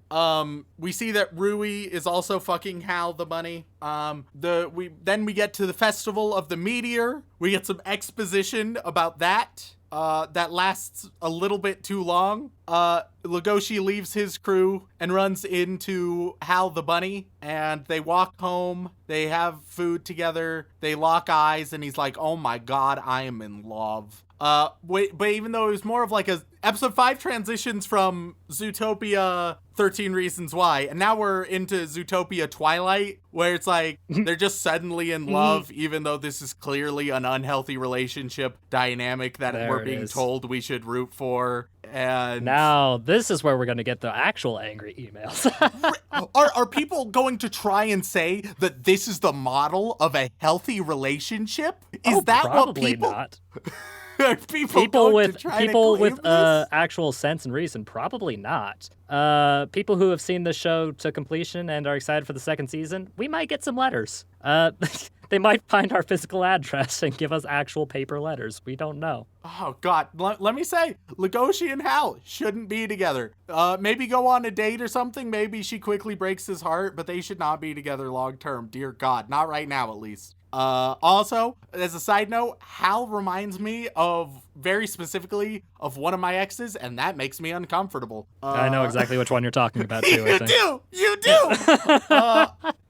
We see that Rui is also fucking Hal the bunny. Then we get to the Festival of the Meteor. We get some exposition about that. That lasts a little bit too long. Legoshi leaves his crew and runs into Hal the bunny, and they walk home. They have food together. They lock eyes, and he's like, oh my God, I am in love. But even though it was more of like episode 5 transitions from Zootopia 13 Reasons Why, and now we're into Zootopia Twilight, where it's like they're just suddenly in love, even though this is clearly an unhealthy relationship dynamic that we're being told we should root for. And now this is where we're going to get the actual angry emails. Are people going to try and say that this is the model of a healthy relationship? Is that what people? Not. people with actual sense and reason, probably not. People who have seen the show to completion and are excited for the second season, we might get some letters. They might find our physical address and give us actual paper letters. We don't know. Oh, God. Let me say, Legoshi and Hal shouldn't be together. Maybe go on a date or something. Maybe she quickly breaks his heart, but they should not be together long term. Dear God. Not right now, at least. Also, as a side note, Hal reminds me of very specifically of one of my exes, and that makes me uncomfortable. I know exactly which one you're talking about, too, I think. You do!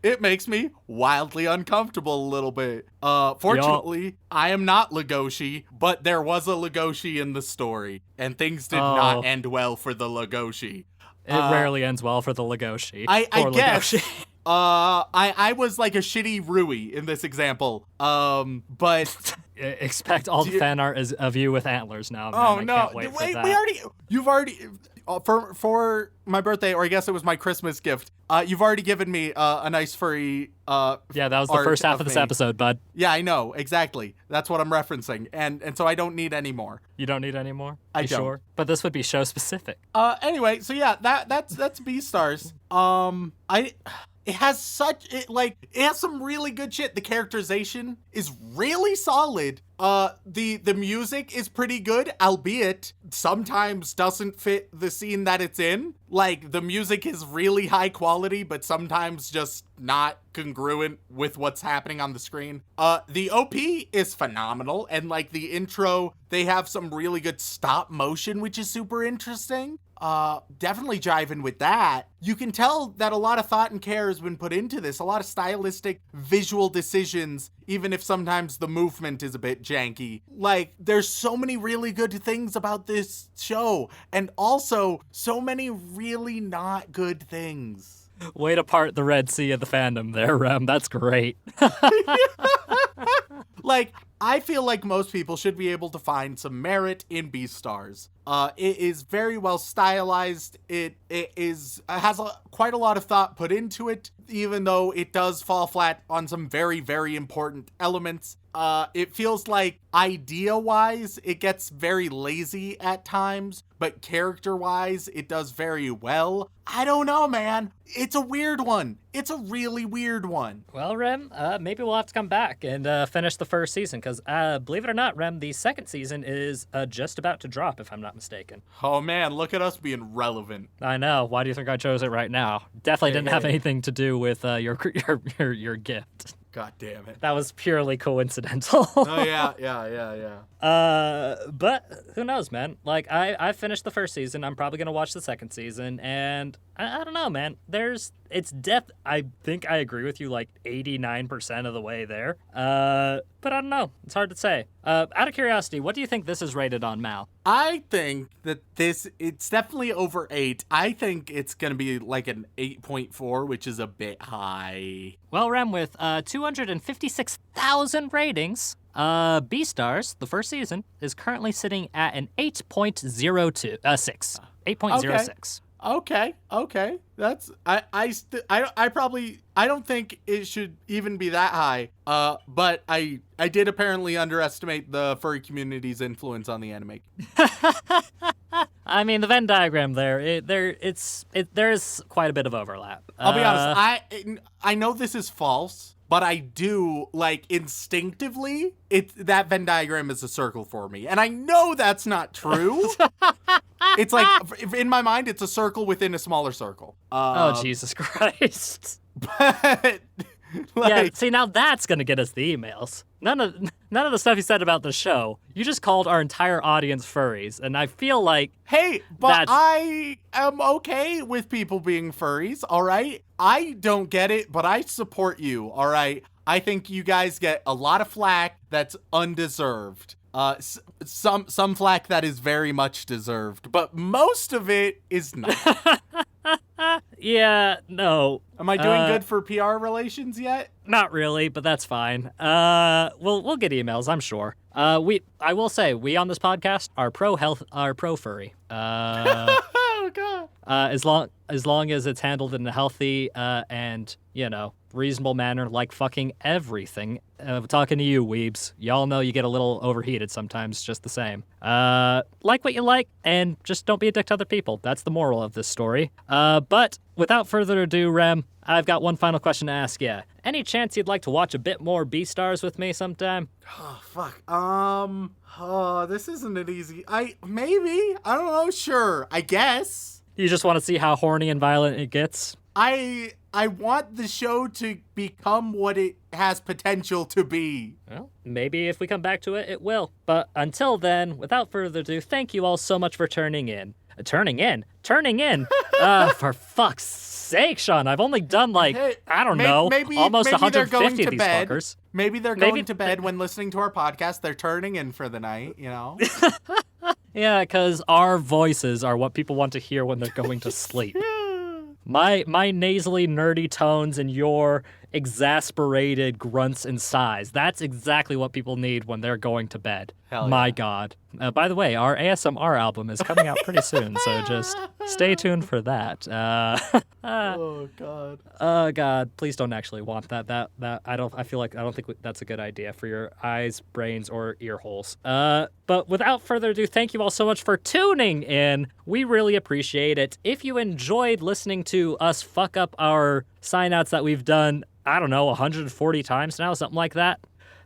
It makes me wildly uncomfortable a little bit. Fortunately, I am not Legoshi, but there was a Legoshi in the story, and things did not end well for the Legoshi. It rarely ends well for the Legoshi. I guess. Legoshi. I was like a shitty Rui in this example. But expect all the fan art of you with antlers now. Man. Oh I no! can't wait for that. You've already for my birthday, or I guess it was my Christmas gift. You've already given me a nice furry. Yeah, that was the first half of this episode, bud. Yeah, I know exactly. That's what I'm referencing, and so I don't need any more. You don't need any more? I don't. Sure? But this would be show specific. Anyway, so yeah, that's Beastars. It has some really good shit. The characterization is really solid. The music is pretty good, albeit sometimes doesn't fit the scene that it's in. Like, the music is really high quality, but sometimes just not congruent with what's happening on the screen. The OP is phenomenal, and like the intro, they have some really good stop motion, which is super interesting. Definitely jiving with that. You can tell that a lot of thought and care has been put into this, a lot of stylistic visual decisions, even if sometimes the movement is a bit janky. Like, there's so many really good things about this show, and also so many really not good things. Way to part the Red Sea of the fandom there, Rem. That's great. Like, I feel like most people should be able to find some merit in Beastars. It is very well stylized. It has quite a lot of thought put into it, even though it does fall flat on some very, very important elements. It feels like idea-wise, it gets very lazy at times, but character-wise, it does very well. I don't know, man. It's a weird one. It's a really weird one. Well, Rem, maybe we'll have to come back and finish the first season, because believe it or not, Rem, the second season is just about to drop, if I'm not mistaken. Oh, man, look at us being relevant. I know. Why do you think I chose it right now? Definitely didn't have anything to do with your gift. God damn it. That was purely coincidental. Oh, yeah. But who knows, man? Like, I finished the first season. I'm probably going to watch the second season. And I don't know, man. I think I agree with you like 89% of the way there. But I don't know. It's hard to say. Out of curiosity, what do you think this is rated on, Mal? I think that it's definitely over 8. I think it's going to be like an 8.4, which is a bit high. Well, Rem, with 256,000 ratings, Beastars, the first season, is currently sitting at an 8.06. 8.06. Okay. That's I don't think it should even be that high. But I did apparently underestimate the furry community's influence on the anime. I mean, the Venn diagram there's quite a bit of overlap. I'll be honest. I know this is false, but I do, like, instinctively, that Venn diagram is a circle for me. And I know that's not true. It's like, in my mind, it's a circle within a smaller circle. Oh, Jesus Christ. But, like, yeah, see, now that's going to get us the emails. None of the stuff you said about the show. You just called our entire audience furries, and I feel like... Hey, but I am okay with people being furries, all right? I don't get it, but I support you, all right? I think you guys get a lot of flack that's undeserved. Some flack that is very much deserved, but most of it is not. Yeah, no. Am I doing good for PR relations yet? Not really, but that's fine. We'll get emails, I'm sure. I will say, we on this podcast are pro furry. Oh God. As long as it's handled in a healthy and reasonable manner, like fucking everything. Talking to you, weebs. Y'all know you get a little overheated sometimes, just the same. Like what you like, and just don't be a dick to other people. That's the moral of this story. But without further ado, Rem, I've got one final question to ask you. Any chance you'd like to watch a bit more Beastars with me sometime? Oh, fuck. This isn't an easy... Maybe? I don't know, sure. I guess. You just want to see how horny and violent it gets? I I want the show to become what it has potential to be. Well, maybe if we come back to it, it will. But until then, without further ado, thank you all so much for turning in. Turning in? For fuck's sake, Sean, I've only done Hey, almost maybe they're 150 going of to these bed. fuckers. Maybe they're going to bed when listening to our podcast. They're turning in for the night, you know? Yeah, because our voices are what people want to hear when they're going to sleep. My nasally nerdy tones and your exasperated grunts and sighs. That's exactly what people need when they're going to bed. Hell My yeah. God. By the way, our ASMR album is coming out pretty soon, so just stay tuned for that. Oh, God. Oh God! Please don't actually want that. I don't think that's a good idea for your eyes, brains, or ear holes. But without further ado, thank you all so much for tuning in. We really appreciate it. If you enjoyed listening to us fuck up our sign-outs that we've done, I don't know, 140 times now, something like that,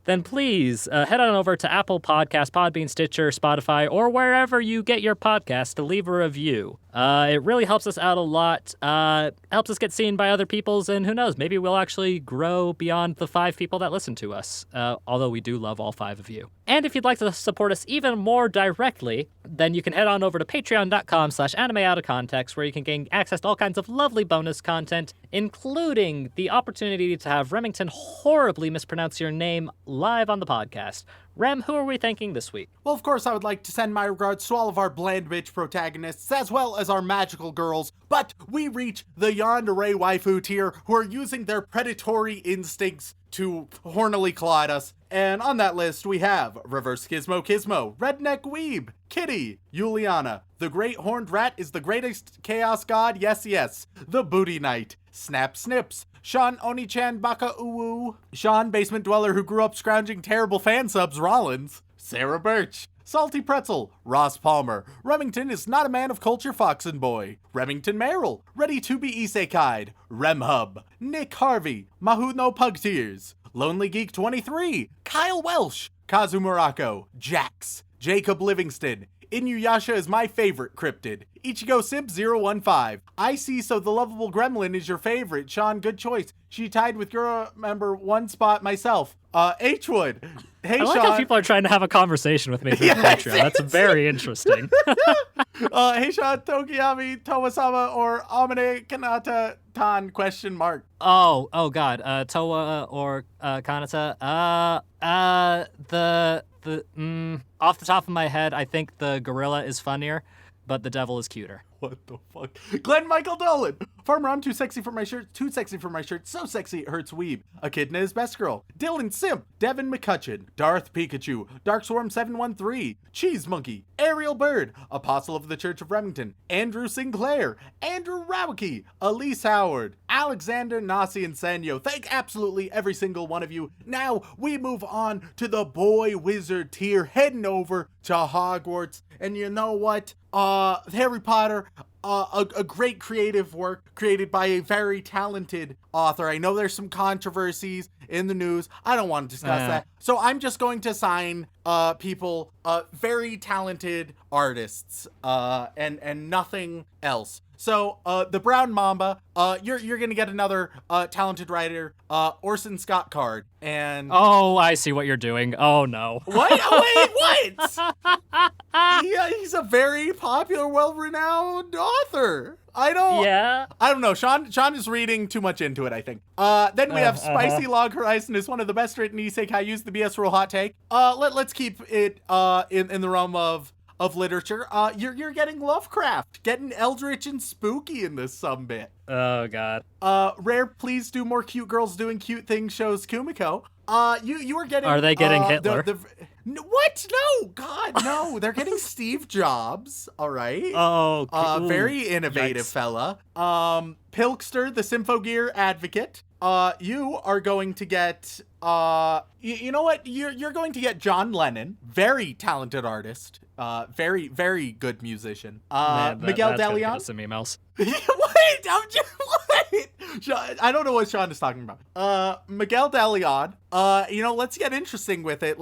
then please head on over to Apple Podcasts, Podbean, Stitcher, Spotify, or wherever you get your podcasts to leave a review. It really helps us out a lot, helps us get seen by other peoples, and who knows, maybe we'll actually grow beyond the 5 people that listen to us, although we do love all 5 of you. And if you'd like to support us even more directly, then you can head on over to patreon.com/animeoutacontext, where you can gain access to all kinds of lovely bonus content, including the opportunity to have Remington horribly mispronounce your name live on the podcast. Rem, who are we thanking this week? Well, of course, I would like to send my regards to all of our bland bitch protagonists, as well as our magical girls, but we reach the yandere waifu tier, who are using their predatory instincts to hornily claw at us. And on that list, we have Reverse Gizmo Kismo, Redneck Weeb, Kitty, Juliana, the Great Horned Rat is the greatest chaos god, yes, the Booty Knight, Snap Snips, Sean Onichan Baka Uwu, Sean Basement Dweller who grew up scrounging terrible fan subs, Rollins, Sarah Birch, Salty Pretzel, Ross Palmer, Remington is not a man of culture, Foxen Boy, Remington Merrill, ready to be isekai'd, Remhub, Nick Harvey, Mahu no Pug Tears, Lonely Geek 23, Kyle Welsh, Kazu Morocco, Jax, Jacob Livingston, Inuyasha is my favorite cryptid. Ichigo Simp 015. I see, so the lovable gremlin is your favorite. Sean, good choice. She tied with your member one spot myself. H-Wood. Hey, I like Sean. how people are trying to have a conversation with me through Patreon. That's very interesting. Hey, Sean, Tokiyami, Tomasama, or Amane Kanata Tan, question mark. Oh God. Toa or Kanata. Off the top of my head, I think the gorilla is funnier, but the devil is cuter. What the fuck? Glenn Michael Dolan. Farmer, I'm too sexy for my shirt. Too sexy for my shirt. So sexy it hurts weeb. Echidna is best girl. Dylan Simp. Devin McCutcheon. Darth Pikachu. Darkswarm 713. Cheese Monkey. Ariel Bird. Apostle of the Church of Remington. Andrew Sinclair. Andrew Rowicki. Elise Howard. Alexander Nasi and Sanyo. Thank absolutely every single one of you. Now we move on to the boy wizard tier, heading over to Hogwarts. And you know what? Harry Potter, a great creative work created by a very talented author. I know there's some controversies in the news. I don't want to discuss that. So I'm just going to sign people, very talented artists, and nothing else. So, the Brown Mamba, you're gonna get another, talented writer, Orson Scott Card, and... Oh, I see what you're doing. Oh, no. What? Oh, wait, what? He's a very popular, well-renowned author. I don't know. Sean is reading too much into it, I think. Then we have Spicy Log Horizon is one of the best written isekai. Use the BS rule hot take. Let's keep it, in the realm of literature. You're getting Lovecraft, getting eldritch and spooky in this sumbit. Oh, God. Rare, please do more cute girls doing cute things shows Kumiko. You are getting... Are they getting Hitler? What? No, God, no. They're getting Steve Jobs, all right? Oh, very innovative yikes. fella. Pilkster, the Symphogear advocate. You are going to get... you know what? You're going to get John Lennon, very talented artist. Very, very good musician. Man, Miguel that's gonna DeLeon. get us some emails. Wait, wait! I don't know what Sean is talking about. Miguel DeLeon. Let's get interesting with it.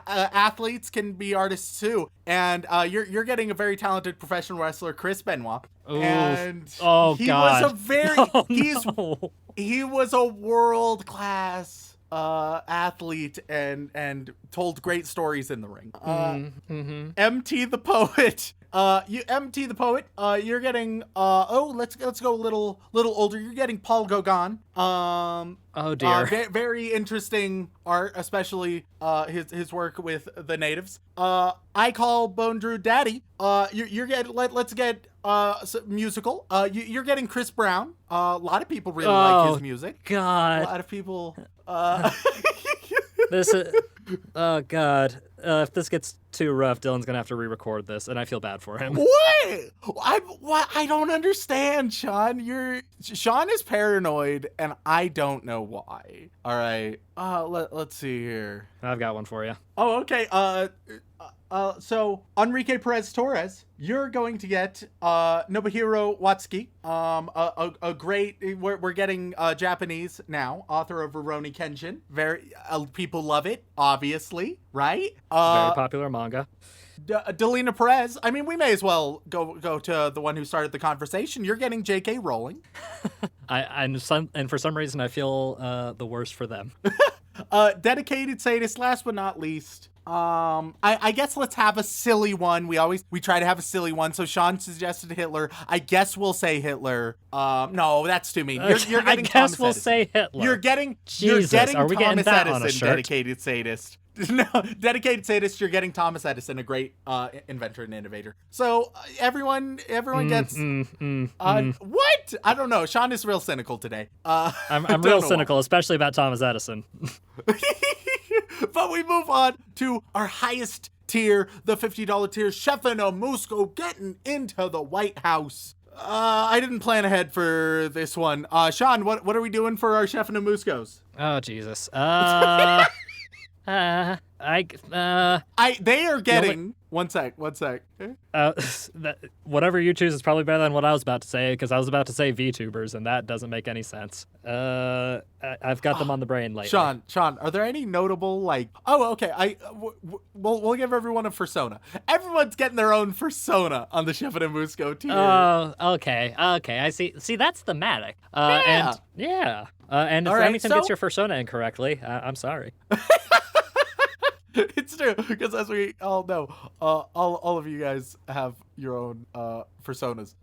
Athletes can be artists too, and you're getting a very talented professional wrestler, Chris Benoit. Ooh. And he was a very no. he was a world class athlete and told great stories in the ring. MT the Poet. MT the Poet. You're getting let's go a little older. You're getting Paul Gauguin. Oh dear. Very interesting art, especially his work with the natives. I call Bone Drew Daddy. You're getting let's get musical. You're getting Chris Brown. A lot of people really like his music. God. A lot of people. This is. Oh God. If this gets too rough, Dylan's gonna have to re-record this, and I feel bad for him. What? I don't understand, Sean. Sean is paranoid, and I don't know why. All right. Let's see here. I've got one for you. Oh, okay. So Enrique Perez Torres, you're going to get Nobuhiro Watsuki. A great. We're getting Japanese now. Author of Rurouni Kenshin. Very people love it, obviously, right? Very popular manga. Delina Perez. I mean, we may as well go to the one who started the conversation. You're getting J.K. Rowling. And for some reason, I feel the worst for them. Dedicated sadist. Last but not least. I guess let's have a silly one. We try to have a silly one. So Sean suggested Hitler. I guess we'll say Hitler. No, that's too mean. You're getting I guess Thomas we'll Edison. say Hitler. You're getting are we getting Thomas that on a Edison, shirt? dedicated sadist. No, dedicated sadist. You're getting Thomas Edison, a great inventor and innovator. So everyone gets what? I don't know. Sean is real cynical today. I'm real cynical, especially about Thomas Edison. But we move on to our highest tier, the $50 tier. Chefino Musco getting into the White House. I didn't plan ahead for this one. Sean, what are we doing for our Chefino Muscos? Oh Jesus. They are getting one sec. Whatever you choose is probably better than what I was about to say, because I was about to say VTubers, and that doesn't make any sense. I've got them on the brain lately. Sean, are there any notable okay? We'll give everyone a persona. Everyone's getting their own persona on the Chef and Musco tier. Oh, okay. I see. See, that's thematic. And if All right, anything gets your persona incorrectly, I'm sorry. It's true, because as we all know, all of you guys have your own personas.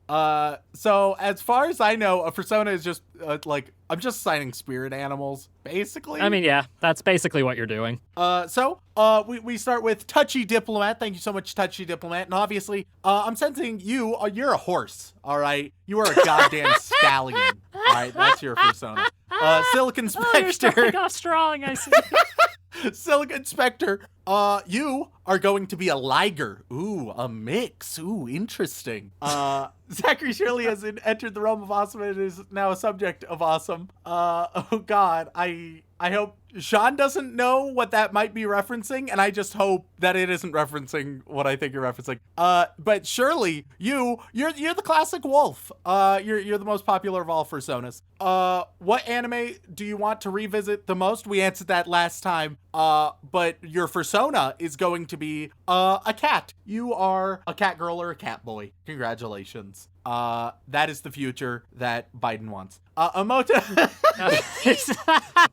So as far as I know, a persona is just I'm just assigning spirit animals, basically. I mean, yeah, that's basically what you're doing. So we start with Touchy Diplomat. Thank you so much, Touchy Diplomat. And obviously, I'm sensing you're a horse, all right? You are a goddamn stallion, all right? That's your persona. Silicon Spectre. Oh, you're starting off strong, I see. Silicon Spectre, you are going to be a liger. Ooh, a mix. Ooh, interesting. Zachary Shirley has entered the realm of awesome and is now a subject of awesome. Oh God, I hope Sean doesn't know what that might be referencing, and I just hope that it isn't referencing what I think you're referencing. But Shirley, you're the classic wolf. You're the most popular of all personas. What anime do you want to revisit the most? We answered that last time. But your persona is going to be a cat. You are a cat girl or a cat boy. Congratulations. That is the future that Biden wants. Emoto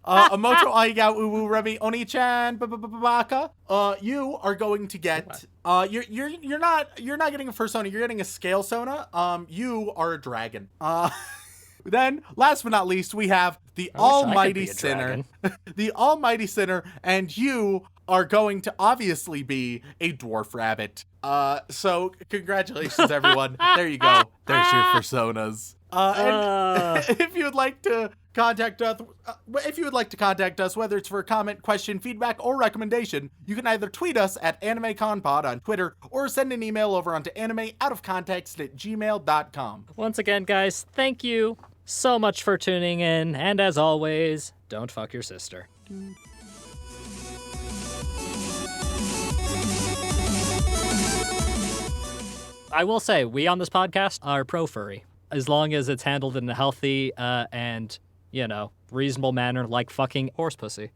Emoto Aiga Uwu Remi Oni-chan Baka. You are going to get you're not getting a persona, you're getting a scale sona. You are a dragon. Then, last but not least, we have the Almighty Sinner. The Almighty Sinner, and you are going to obviously be a dwarf rabbit. So wcongratulations, everyone. There you go. There's your personas. And if you would like to contact us, whether it's for a comment, question, feedback, or recommendation, you can either tweet us at AnimeConPod on Twitter or send an email over onto animeoutofcontext@gmail.com. Once again, guys, thank you so much for tuning in, and as always, don't fuck your sister. I will say, we on this podcast are pro-furry. as long as it's handled in a healthy and, reasonable manner, like fucking horse pussy.